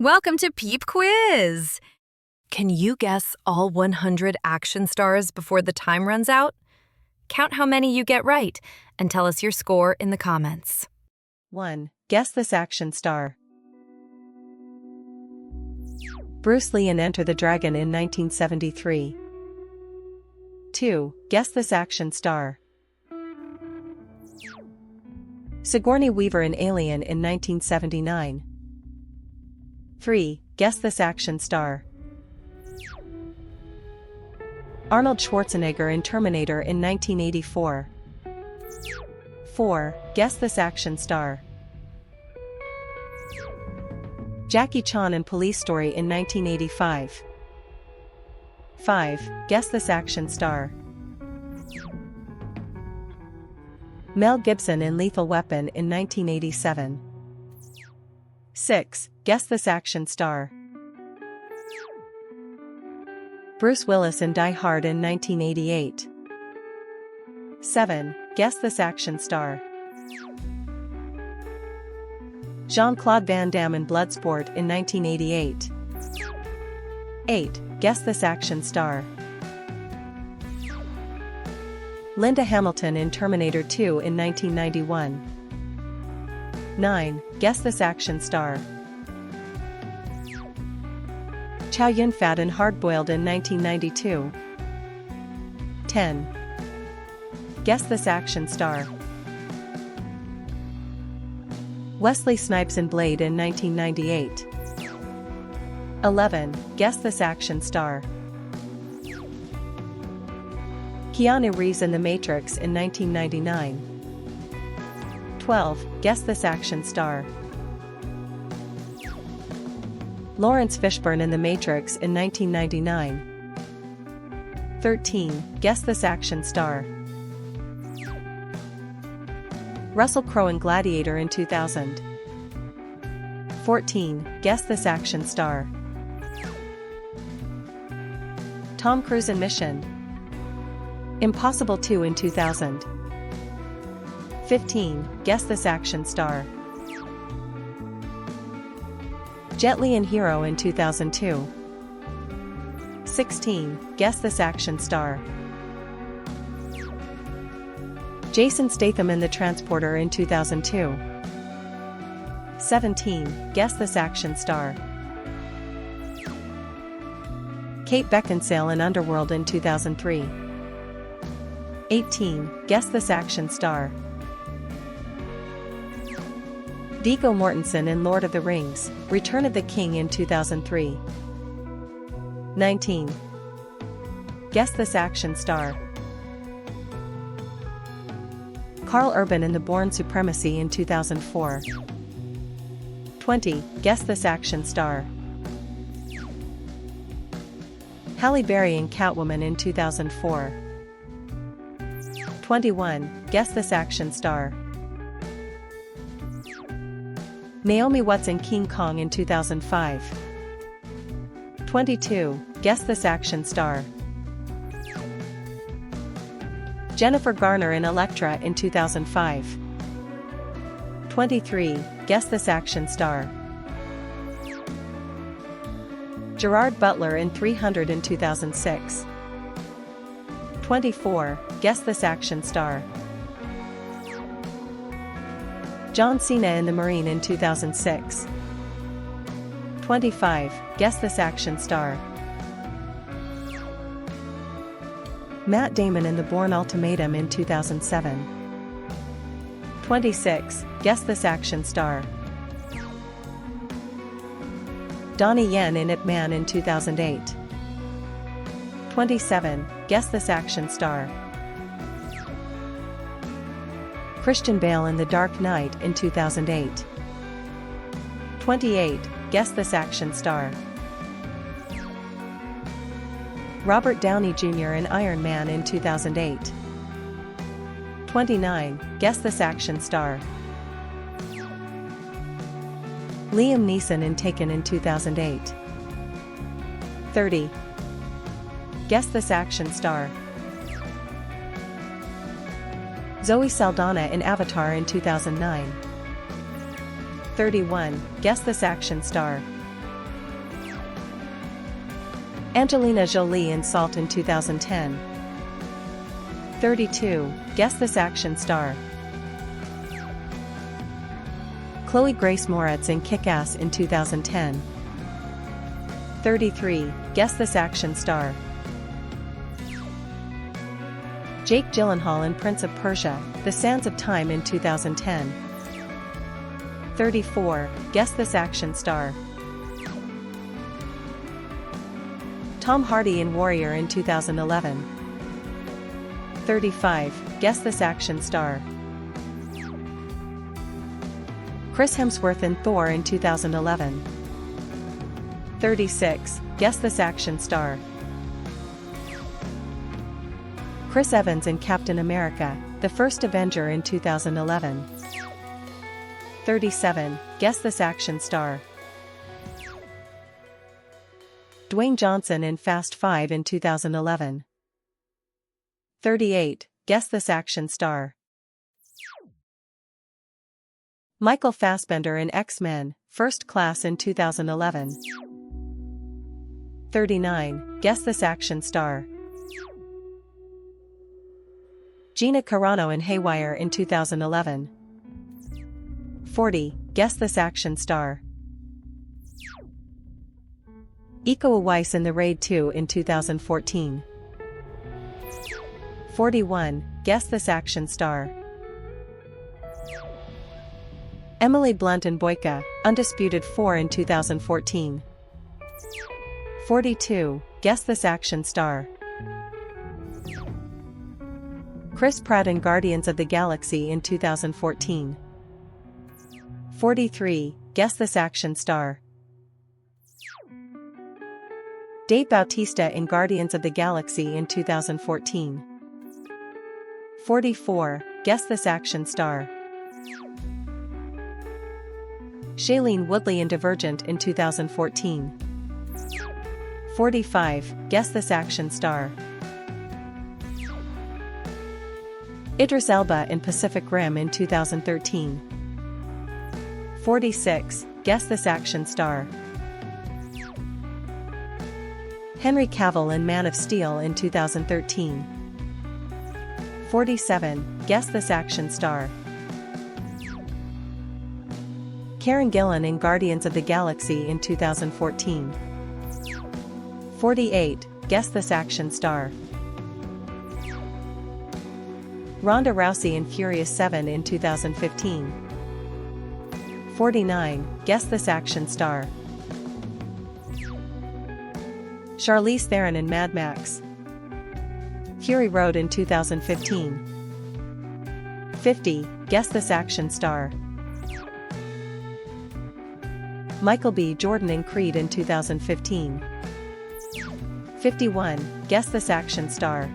Welcome to Peep Quiz! Can you guess all 100 action stars before the time runs out? Count how many you get right and tell us your score in the comments. 1. Guess this action star. Bruce Lee in Enter the Dragon in 1973. 2. Guess this action star. Sigourney Weaver in Alien in 1979. 3. Guess this action star. Arnold Schwarzenegger in Terminator in 1984. 4. Guess this action star. Jackie Chan in Police Story in 1985. 5. Guess this action star. Mel Gibson in Lethal Weapon in 1987. 6. Guess this action star. Bruce Willis in Die Hard in 1988. 7. Guess this action star. Jean-Claude Van Damme in Bloodsport in 1988. 8. Guess this action star. Linda Hamilton in Terminator 2 in 1991. 9. Guess this action star. Chow Yun-fat in Hard-Boiled in 1992. 10. Guess this action star. Wesley Snipes in Blade in 1998. 11. Guess this action star. Keanu Reeves in The Matrix in 1999. 12. Guess this action star. Lawrence Fishburne in The Matrix in 1999. 13. Guess this action star. Russell Crowe in Gladiator in 2000. 14. Guess this action star. Tom Cruise in Mission Impossible 2 in 2000. 15. Guess this action star. Jet Li in Hero in 2002. 16. Guess this action star. Jason Statham in The Transporter in 2002. 17. Guess this action star. Kate Beckinsale in Underworld in 2003. 18. Guess this action star. Viggo Mortensen in Lord of the Rings, Return of the King in 2003. 19. Guess this action star. Karl Urban in The Bourne Supremacy in 2004. 20. Guess this action star. Halle Berry in Catwoman in 2004. 21. Guess this action star. Naomi Watts in King Kong in 2005. 22. Guess this action star. Jennifer Garner in Elektra in 2005. 23. Guess this action star. Gerard Butler in 300 in 2006. 24. Guess this action star. John Cena in The Marine in 2006. 25. Guess this action star. Matt Damon in The Bourne Ultimatum in 2007. 26. Guess this action star. Donnie Yen in Ip Man in 2008. 27. Guess this action star. Christian Bale in The Dark Knight in 2008. 28. Guess this action star. Robert Downey Jr. in Iron Man in 2008. 29. Guess this action star. Liam Neeson in Taken in 2008. 30. Guess this action star. Zoe Saldana in Avatar in 2009. 31. Guess this action star. Angelina Jolie in Salt in 2010. 32. Guess this action star. Chloe Grace Moretz in Kick-Ass in 2010. 33. Guess this action star. Jake Gyllenhaal in Prince of Persia, The Sands of Time in 2010. 34. Guess this action star. Tom Hardy in Warrior in 2011. 35. Guess this action star. Chris Hemsworth in Thor in 2011. 36. Guess this action star. Chris Evans in Captain America, The First Avenger in 2011. 37. Guess this action star. Dwayne Johnson in Fast 5 in 2011. 38. Guess this action star. Michael Fassbender in X-Men, First Class in 2011. 39. Guess this action star. Gina Carano in Haywire in 2011. 40. Guess this action star. Iko Uwais in The Raid 2 in 2014. 41. Guess this action star. Emily Blunt in Boyka, Undisputed 4 in 2014. 42. Guess this action star. Chris Pratt in Guardians of the Galaxy in 2014. 43. Guess this action star. Dave Bautista in Guardians of the Galaxy in 2014. 44. Guess this action star. Shailene Woodley in Divergent in 2014. 45. Guess this action star. Idris Elba in Pacific Rim in 2013. 46. Guess this action star. Henry Cavill in Man of Steel in 2013. 47. Guess this action star. Karen Gillan in Guardians of the Galaxy in 2014. 48. Guess this action star. Ronda Rousey in Furious 7 in 2015. 49. Guess this action star. Charlize Theron in Mad Max Fury Road in 2015. 50. Guess this action star. Michael B. Jordan in Creed in 2015. 51. Guess this action star.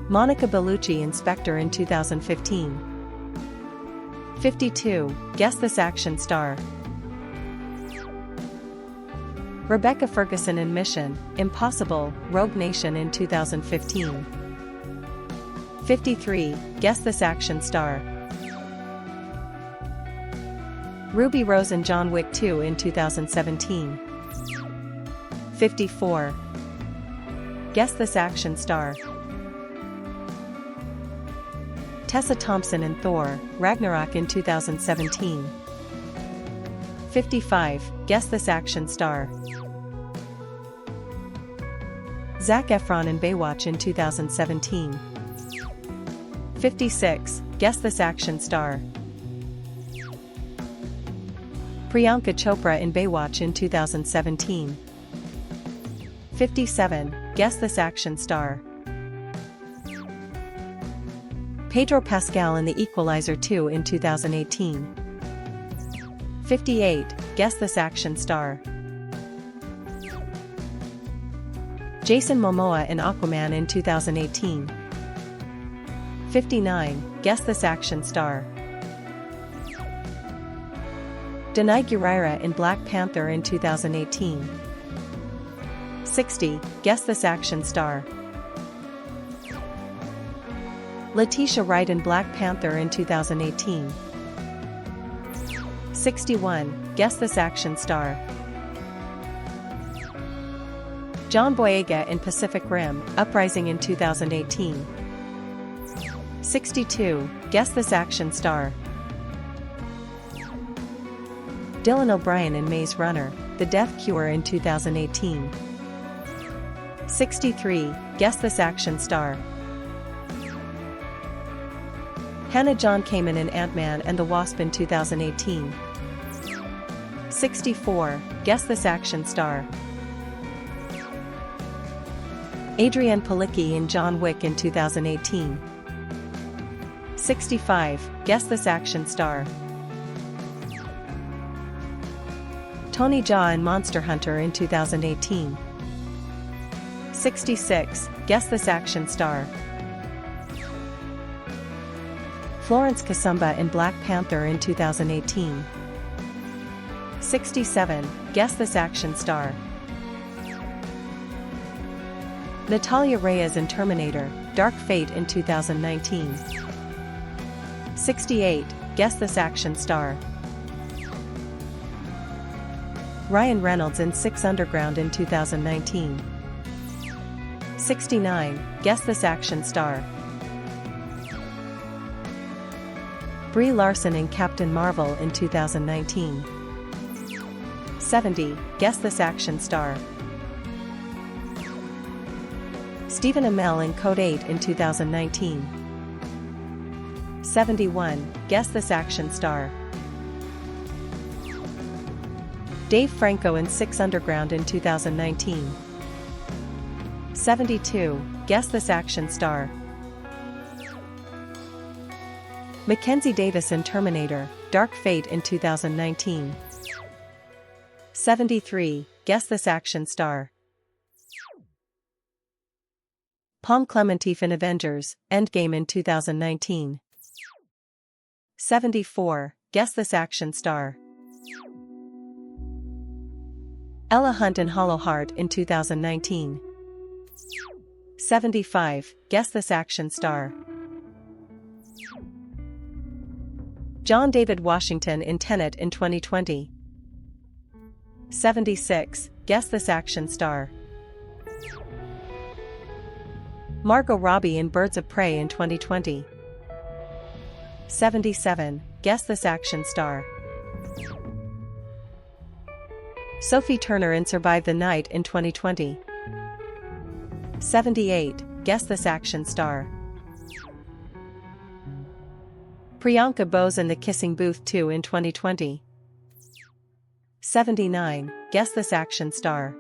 Monica Bellucci in Spectre in 2015. 52. Guess this action star. Rebecca Ferguson in Mission Impossible, Rogue Nation in 2015. 53. Guess this action star. Ruby Rose in John Wick 2 in 2017. 54. Guess this action star. Tessa Thompson in Thor, Ragnarok in 2017. 55. Guess this action star. Zac Efron in Baywatch in 2017. 56. Guess this action star. Priyanka Chopra in Baywatch in 2017. 57. Guess this action star. Pedro Pascal in The Equalizer 2 in 2018. 58. Guess this action star. Jason Momoa in Aquaman in 2018. 59. Guess this action star. Danai Gurira in Black Panther in 2018. 60. Guess this action star. Letitia Wright in Black Panther in 2018. 61. Guess this action star. John Boyega in Pacific Rim, Uprising in 2018. 62. Guess this action star. Dylan O'Brien in Maze Runner, The Death Cure in 2018. 63. Guess this action star. Hannah John Kamen in Ant-Man and the Wasp in 2018. 64. Guess this action star. Adrienne Palicki in John Wick in 2018. 65. Guess this action star. Tony Jaa in Monster Hunter in 2018. 66. Guess this action star. Florence Kasumba in Black Panther in 2018. 67. Guess this action star. Natalia Reyes in Terminator, Dark Fate in 2019. 68. Guess this action star. Ryan Reynolds in Six Underground in 2019. 69. Guess this action star. Brie Larson in Captain Marvel in 2019. 70. Guess this action star. Stephen Amell in Code 8 in 2019. 71. Guess this action star. Dave Franco in Six Underground in 2019. 72. Guess this action star. Mackenzie Davis in Terminator, Dark Fate in 2019. 73. Guess this action star. Palm Clementif in Avengers, Endgame in 2019. 74. Guess this action star. Ella Hunt in Hollow Heart in 2019. 75. Guess this action star. John David Washington in Tenet in 2020. 76. Guess this action star. Margot Robbie in Birds of Prey in 2020. 77. Guess this action star. Sophie Turner in Survive the Night in 2020. 78. Guess this action star. Priyanka Bose in The Kissing Booth 2 in 2020. 79. Guess this action star.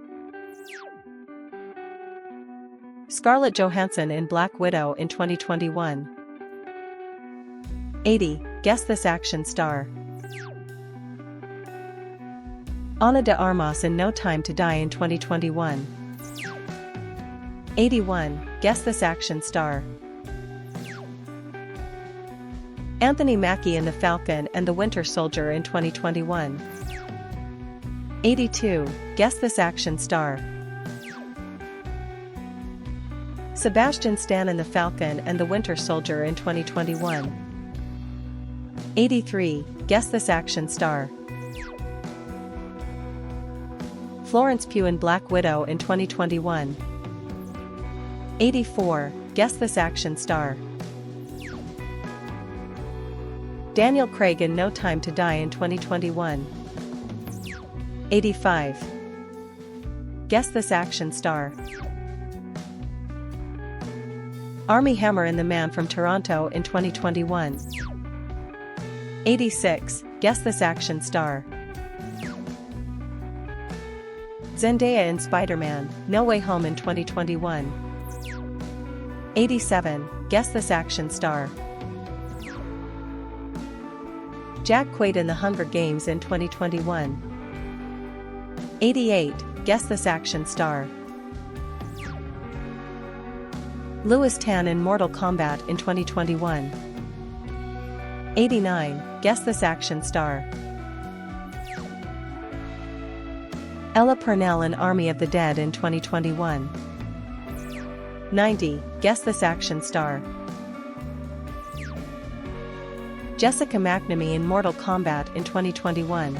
Scarlett Johansson in Black Widow in 2021. 80. Guess this action star. Ana de Armas in No Time to Die in 2021. 81. Guess this action star. Anthony Mackie in The Falcon and the Winter Soldier in 2021. 82. Guess this action star. Sebastian Stan in The Falcon and the Winter Soldier in 2021. 83. Guess this action star. Florence Pugh in Black Widow in 2021. 84. Guess this action star. Daniel Craig in No Time to Die in 2021. 85. Guess this action star. Armie Hammer in The Man from Toronto in 2021. 86. Guess this action star. Zendaya in Spider-Man, No Way Home in 2021. 87. Guess this action star. Jack Quaid in The Hunger Games in 2021. 88. Guess this action star. Lewis Tan in Mortal Kombat in 2021. 89. Guess this action star. Ella Purnell in Army of the Dead in 2021. 90. Guess this action star. Jessica McNamee in Mortal Kombat in 2021.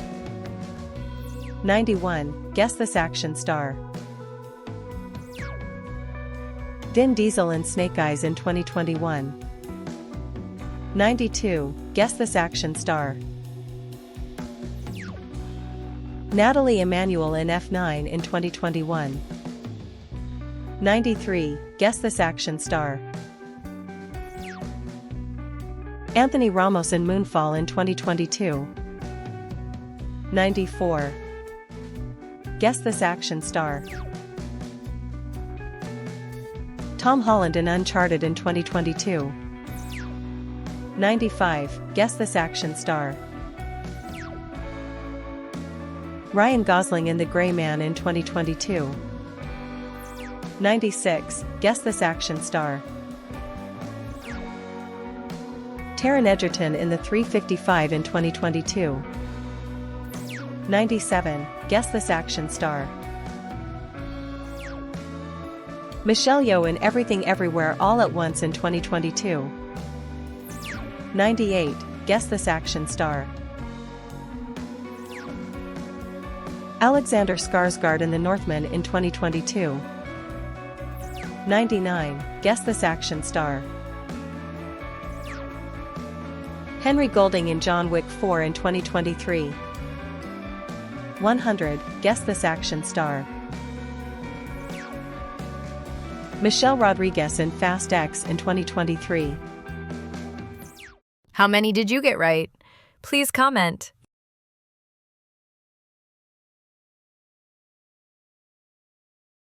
91. Guess this action star. Vin Diesel in Snake Eyes in 2021. 92. Guess this action star. Natalie Emmanuel in F9 in 2021. 93. Guess this action star. Anthony Ramos in Moonfall in 2022. 94. Guess this action star. Tom Holland in Uncharted in 2022. 95. Guess this action star. Ryan Gosling in The Gray Man in 2022. 96. Guess this action star. Taron Egerton in The 355 in 2022. 97. Guess this action star. Michelle Yeoh in Everything Everywhere All at Once in 2022. 98. Guess this action star. Alexander Skarsgård in The Northman in 2022. 99. Guess this action star. Henry Golding in John Wick 4 in 2023. 100. Guess this action star. Michelle Rodriguez in Fast X in 2023. How many did you get right? Please comment.